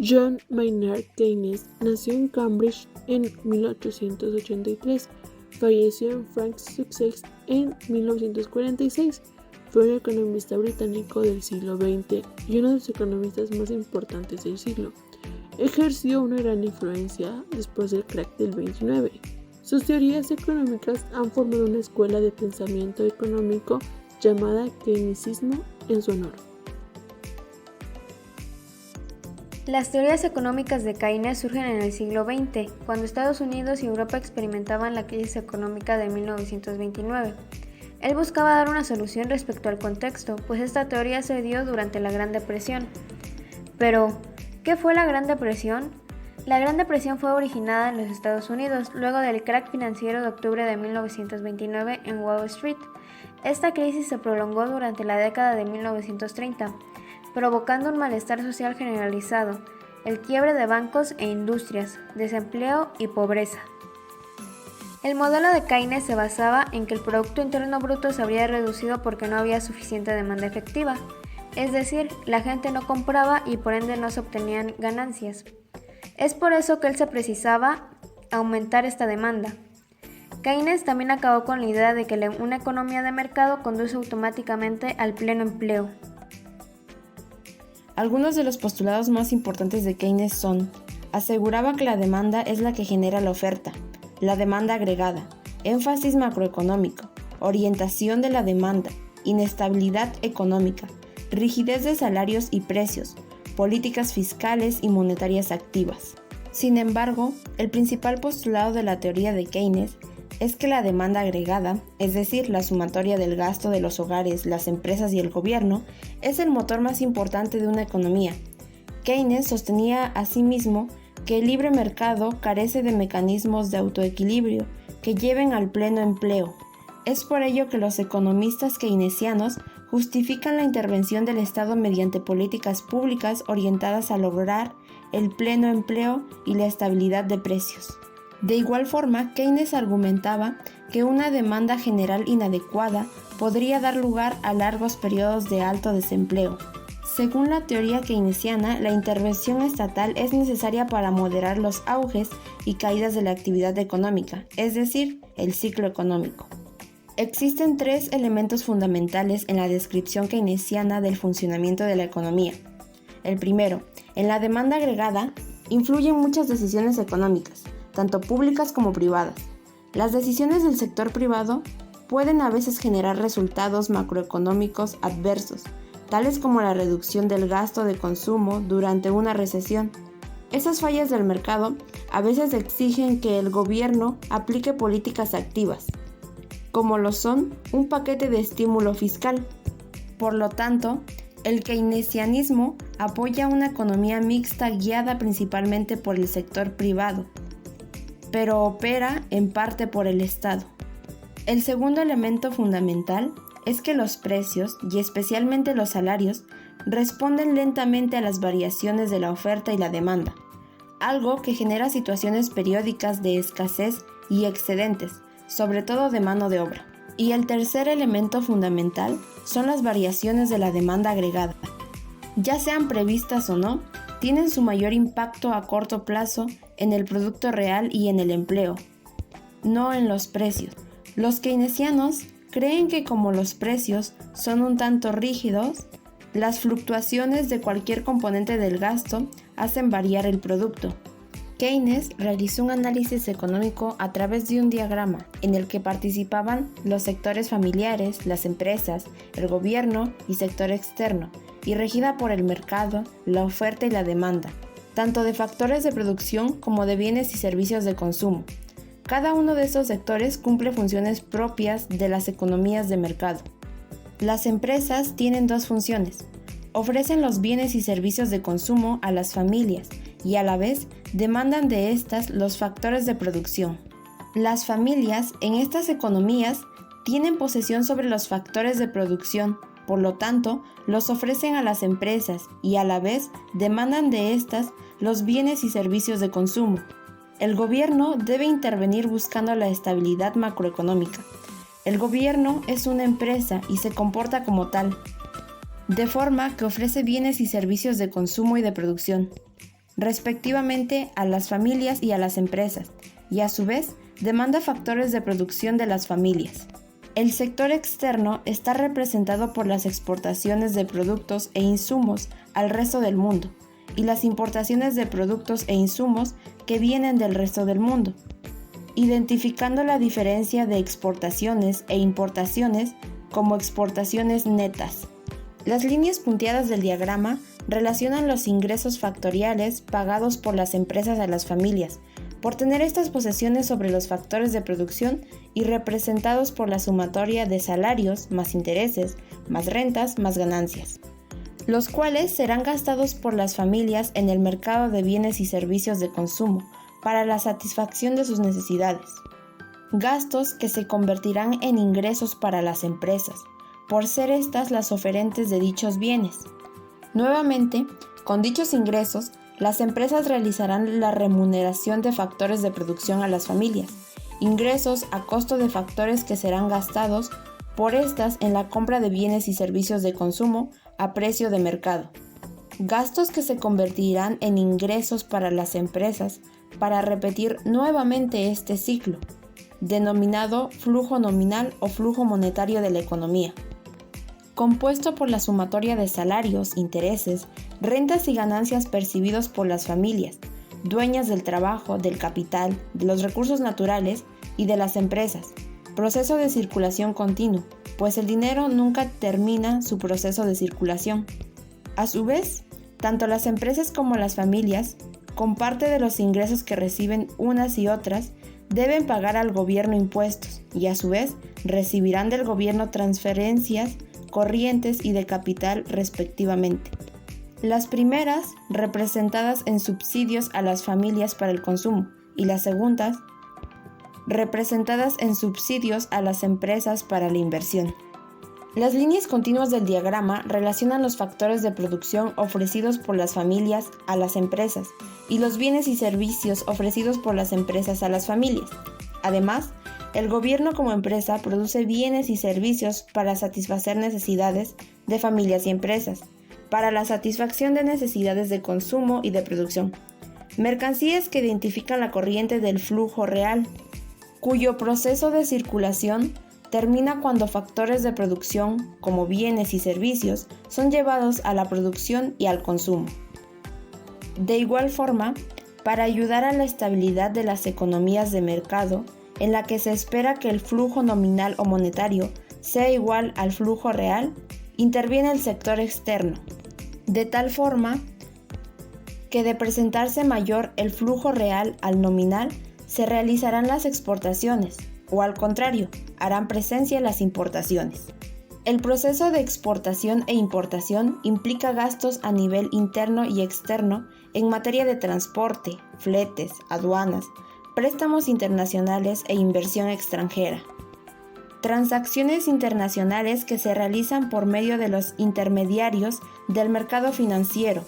John Maynard Keynes nació en Cambridge en 1883. Falleció en Frank's Sussex en 1946. Fue un economista británico del siglo XX y uno de los economistas más importantes del siglo. Ejerció una gran influencia después del crack del 29. Sus teorías económicas han formado una escuela de pensamiento económico llamada Keynesianismo en su honor. Las teorías económicas de Keynes surgen en el siglo XX, cuando Estados Unidos y Europa experimentaban la crisis económica de 1929. Él buscaba dar una solución respecto al contexto, pues esta teoría se dio durante la Gran Depresión. Pero, ¿qué fue la Gran Depresión? La Gran Depresión fue originada en los Estados Unidos, luego del crack financiero de octubre de 1929 en Wall Street. Esta crisis se prolongó durante la década de 1930, provocando un malestar social generalizado, el quiebre de bancos e industrias, desempleo y pobreza. El modelo de Keynes se basaba en que el Producto Interno Bruto se habría reducido porque no había suficiente demanda efectiva, es decir, la gente no compraba y por ende no se obtenían ganancias. Es por eso que él se precisaba aumentar esta demanda. Keynes también acabó con la idea de que una economía de mercado conduce automáticamente al pleno empleo. Algunos de los postulados más importantes de Keynes son: aseguraba que la demanda es la que genera la oferta, la demanda agregada, énfasis macroeconómico, orientación de la demanda, inestabilidad económica, rigidez de salarios y precios, políticas fiscales y monetarias activas. Sin embargo, el principal postulado de la teoría de Keynes es que la demanda agregada, es decir, la sumatoria del gasto de los hogares, las empresas y el gobierno, es el motor más importante de una economía. Keynes sostenía asimismo que el libre mercado carece de mecanismos de autoequilibrio que lleven al pleno empleo. Es por ello que los economistas keynesianos justifican la intervención del Estado mediante políticas públicas orientadas a lograr el pleno empleo y la estabilidad de precios. De igual forma, Keynes argumentaba que una demanda general inadecuada podría dar lugar a largos periodos de alto desempleo. Según la teoría keynesiana, la intervención estatal es necesaria para moderar los auges y caídas de la actividad económica, es decir, el ciclo económico. Existen tres elementos fundamentales en la descripción keynesiana del funcionamiento de la economía. El primero, en la demanda agregada, influyen muchas decisiones económicas, tanto públicas como privadas. Las decisiones del sector privado pueden a veces generar resultados macroeconómicos adversos, tales como la reducción del gasto de consumo durante una recesión. Esas fallas del mercado a veces exigen que el gobierno aplique políticas activas, como lo son un paquete de estímulo fiscal. Por lo tanto, el keynesianismo apoya una economía mixta guiada principalmente por el sector privado, pero opera en parte por el Estado. El segundo elemento fundamental es que los precios, y especialmente los salarios, responden lentamente a las variaciones de la oferta y la demanda, algo que genera situaciones periódicas de escasez y excedentes, sobre todo de mano de obra. Y el tercer elemento fundamental son las variaciones de la demanda agregada. Ya sean previstas o no, tienen su mayor impacto a corto plazo en el producto real y en el empleo, no en los precios. Los keynesianos creen que como los precios son un tanto rígidos, las fluctuaciones de cualquier componente del gasto hacen variar el producto. Keynes realizó un análisis económico a través de un diagrama en el que participaban los sectores familiares, las empresas, el gobierno y sector externo, y regida por el mercado, la oferta y la demanda, tanto de factores de producción como de bienes y servicios de consumo. Cada uno de estos sectores cumple funciones propias de las economías de mercado. Las empresas tienen dos funciones: ofrecen los bienes y servicios de consumo a las familias y a la vez demandan de estas los factores de producción. Las familias en estas economías tienen posesión sobre los factores de producción, por lo tanto, los ofrecen a las empresas y a la vez demandan de estas los bienes y servicios de consumo. El gobierno debe intervenir buscando la estabilidad macroeconómica. El gobierno es una empresa y se comporta como tal, de forma que ofrece bienes y servicios de consumo y de producción. respectivamente a las familias y a las empresas, y a su vez demanda factores de producción de las familias. El sector externo está representado por las exportaciones de productos e insumos al resto del mundo, y las importaciones de productos e insumos que vienen del resto del mundo, identificando la diferencia de exportaciones e importaciones como exportaciones netas. Las líneas punteadas del diagrama relacionan los ingresos factoriales pagados por las empresas a las familias, por tener estas posesiones sobre los factores de producción y representados por la sumatoria de salarios más intereses, más rentas, más ganancias, los cuales serán gastados por las familias en el mercado de bienes y servicios de consumo para la satisfacción de sus necesidades. Gastos que se convertirán en ingresos para las empresas, por ser estas las oferentes de dichos bienes. Nuevamente, con dichos ingresos, las empresas realizarán la remuneración de factores de producción a las familias, ingresos a costo de factores que serán gastados por estas en la compra de bienes y servicios de consumo a precio de mercado. Gastos que se convertirán en ingresos para las empresas para repetir nuevamente este ciclo, denominado flujo nominal o flujo monetario de la economía, compuesto por la sumatoria de salarios, intereses, rentas y ganancias percibidos por las familias, dueñas del trabajo, del capital, de los recursos naturales y de las empresas. Proceso de circulación continuo, pues el dinero nunca termina su proceso de circulación. A su vez, tanto las empresas como las familias, con parte de los ingresos que reciben unas y otras, deben pagar al gobierno impuestos y a su vez recibirán del gobierno transferencias corrientes y de capital respectivamente. Las primeras representadas en subsidios a las familias para el consumo y las segundas representadas en subsidios a las empresas para la inversión. Las líneas continuas del diagrama relacionan los factores de producción ofrecidos por las familias a las empresas y los bienes y servicios ofrecidos por las empresas a las familias. Además, el gobierno como empresa produce bienes y servicios para satisfacer necesidades de familias y empresas, para la satisfacción de necesidades de consumo y de producción. Mercancías que identifican la corriente del flujo real, cuyo proceso de circulación termina cuando factores de producción, como bienes y servicios, son llevados a la producción y al consumo. De igual forma, para ayudar a la estabilidad de las economías de mercado, en la que se espera que el flujo nominal o monetario sea igual al flujo real, interviene el sector externo, de tal forma que de presentarse mayor el flujo real al nominal, se realizarán las exportaciones, o al contrario, harán presencia las importaciones. El proceso de exportación e importación implica gastos a nivel interno y externo en materia de transporte, fletes, aduanas, préstamos internacionales e inversión extranjera. Transacciones internacionales que se realizan por medio de los intermediarios del mercado financiero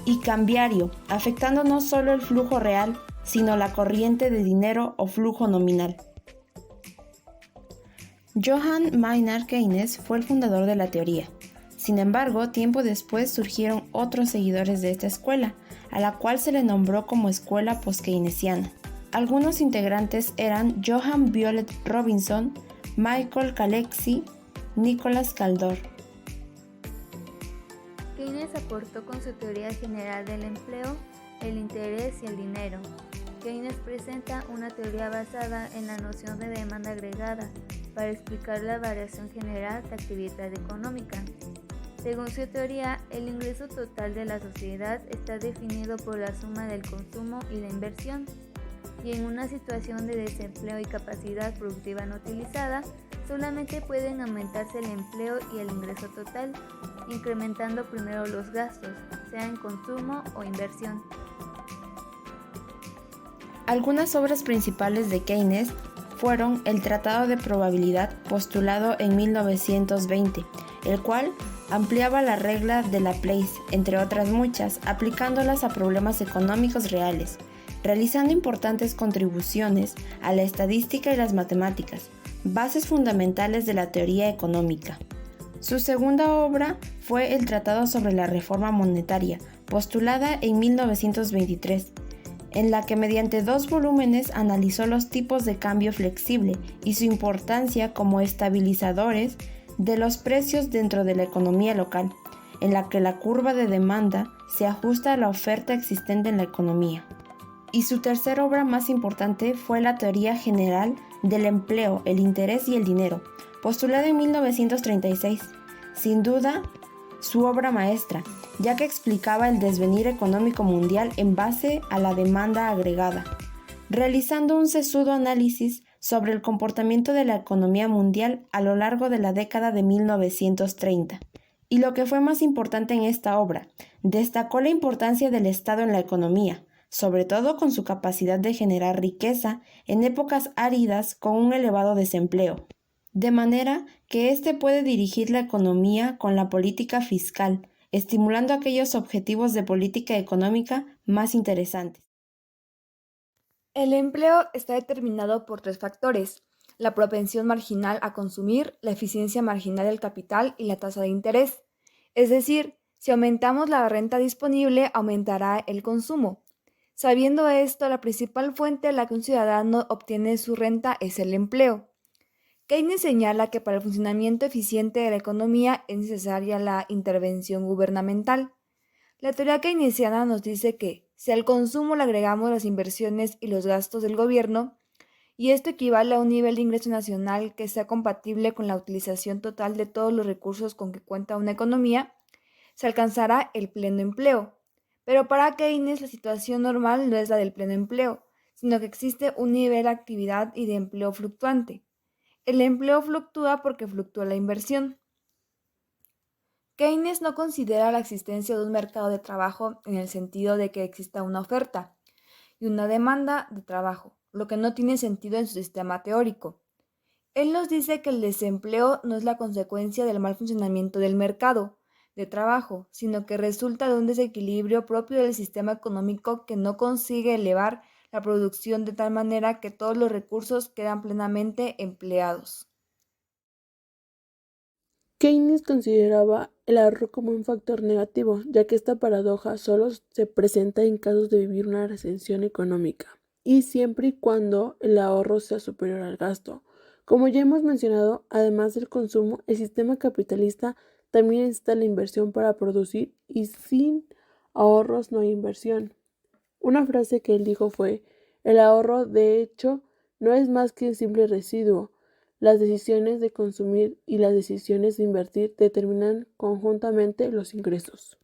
y cambiario, afectando no solo el flujo real, sino la corriente de dinero o flujo nominal. Johann Maynard Keynes fue el fundador de la teoría. Sin embargo, tiempo después surgieron otros seguidores de esta escuela, a la cual se le nombró como escuela post-keynesiana. Algunos integrantes eran Johann Violet Robinson, Michael Kalecki, Nicholas Kaldor. Keynes aportó con su teoría general del empleo, el interés y el dinero. Keynes presenta una teoría basada en la noción de demanda agregada para explicar la variación general de actividad económica. Según su teoría, el ingreso total de la sociedad está definido por la suma del consumo y la inversión, y en una situación de desempleo y capacidad productiva no utilizada, solamente pueden aumentarse el empleo y el ingreso total, incrementando primero los gastos, sea en consumo o inversión. Algunas obras principales de Keynes fueron el Tratado de Probabilidad postulado en 1920, el cual ampliaba la regla de Laplace, entre otras muchas, aplicándolas a problemas económicos reales, realizando importantes contribuciones a la estadística y las matemáticas, bases fundamentales de la teoría económica. Su segunda obra fue el Tratado sobre la Reforma Monetaria, postulada en 1923, en la que mediante 2 volúmenes analizó los tipos de cambio flexible y su importancia como estabilizadores de los precios dentro de la economía local, en la que la curva de demanda se ajusta a la oferta existente en la economía. Y su tercera obra más importante fue la Teoría General del Empleo, el Interés y el Dinero, postulada en 1936. Sin duda, su obra maestra, ya que explicaba el desvenir económico mundial en base a la demanda agregada, realizando un sesudo análisis sobre el comportamiento de la economía mundial a lo largo de la década de 1930. Y lo que fue más importante en esta obra, destacó la importancia del Estado en la economía, sobre todo con su capacidad de generar riqueza en épocas áridas con un elevado desempleo, de manera que éste puede dirigir la economía con la política fiscal, estimulando aquellos objetivos de política económica más interesantes. El empleo está determinado por 3 factores: la propensión marginal a consumir, la eficiencia marginal del capital y la tasa de interés. Es decir, si aumentamos la renta disponible, aumentará el consumo. Sabiendo esto, la principal fuente de la que un ciudadano obtiene su renta es el empleo. Keynes señala que para el funcionamiento eficiente de la economía es necesaria la intervención gubernamental. La teoría keynesiana nos dice que, si al consumo le agregamos las inversiones y los gastos del gobierno, y esto equivale a un nivel de ingreso nacional que sea compatible con la utilización total de todos los recursos con que cuenta una economía, se alcanzará el pleno empleo. Pero para Keynes la situación normal no es la del pleno empleo, sino que existe un nivel de actividad y de empleo fluctuante. El empleo fluctúa porque fluctúa la inversión. Keynes no considera la existencia de un mercado de trabajo en el sentido de que exista una oferta y una demanda de trabajo, lo que no tiene sentido en su sistema teórico. Él nos dice que el desempleo no es la consecuencia del mal funcionamiento del mercado de trabajo, sino que resulta de un desequilibrio propio del sistema económico que no consigue elevar la producción de tal manera que todos los recursos quedan plenamente empleados. Keynes consideraba el ahorro como un factor negativo, ya que esta paradoja solo se presenta en casos de vivir una recesión económica, y siempre y cuando el ahorro sea superior al gasto. Como ya hemos mencionado, además del consumo, el sistema capitalista también necesita la inversión para producir, y sin ahorros no hay inversión. Una frase que él dijo fue: el ahorro, de hecho, no es más que un simple residuo. Las decisiones de consumir y las decisiones de invertir determinan conjuntamente los ingresos.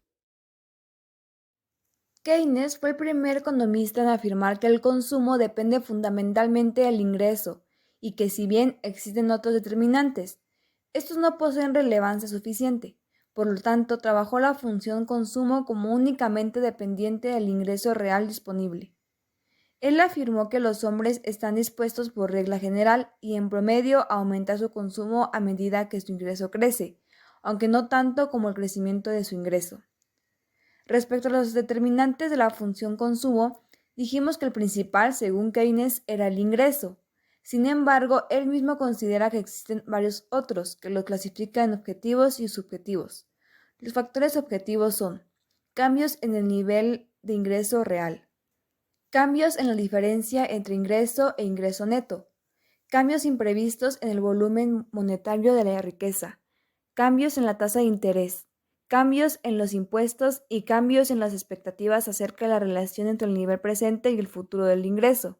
Keynes fue el primer economista en afirmar que el consumo depende fundamentalmente del ingreso y que, si bien existen otros determinantes, estos no poseen relevancia suficiente. Por lo tanto, trabajó la función consumo como únicamente dependiente del ingreso real disponible. Él afirmó que los hombres están dispuestos por regla general y en promedio a aumentar su consumo a medida que su ingreso crece, aunque no tanto como el crecimiento de su ingreso. Respecto a los determinantes de la función consumo, dijimos que el principal, según Keynes, era el ingreso. Sin embargo, él mismo considera que existen varios otros que los clasifican en objetivos y subjetivos. Los factores objetivos son cambios en el nivel de ingreso real, cambios en la diferencia entre ingreso e ingreso neto, cambios imprevistos en el volumen monetario de la riqueza, cambios en la tasa de interés, cambios en los impuestos y cambios en las expectativas acerca de la relación entre el nivel presente y el futuro del ingreso.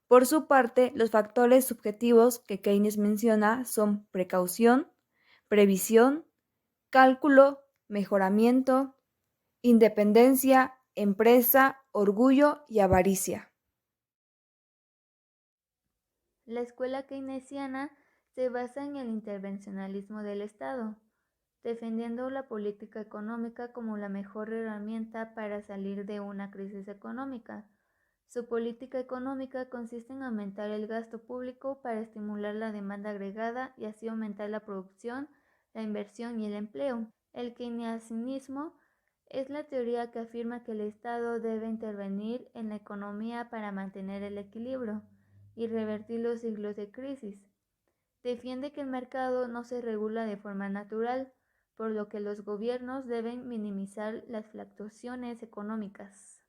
Por su parte, los factores subjetivos que Keynes menciona son precaución, previsión, cálculo, mejoramiento, independencia, empresa, orgullo y avaricia. La escuela keynesiana se basa en el intervencionalismo del Estado, defendiendo la política económica como la mejor herramienta para salir de una crisis económica. Su política económica consiste en aumentar el gasto público para estimular la demanda agregada y así aumentar la producción, la inversión y el empleo. El keynesianismo es la teoría que afirma que el Estado debe intervenir en la economía para mantener el equilibrio y revertir los ciclos de crisis. Defiende que el mercado no se regula de forma natural, por lo que los gobiernos deben minimizar las fluctuaciones económicas.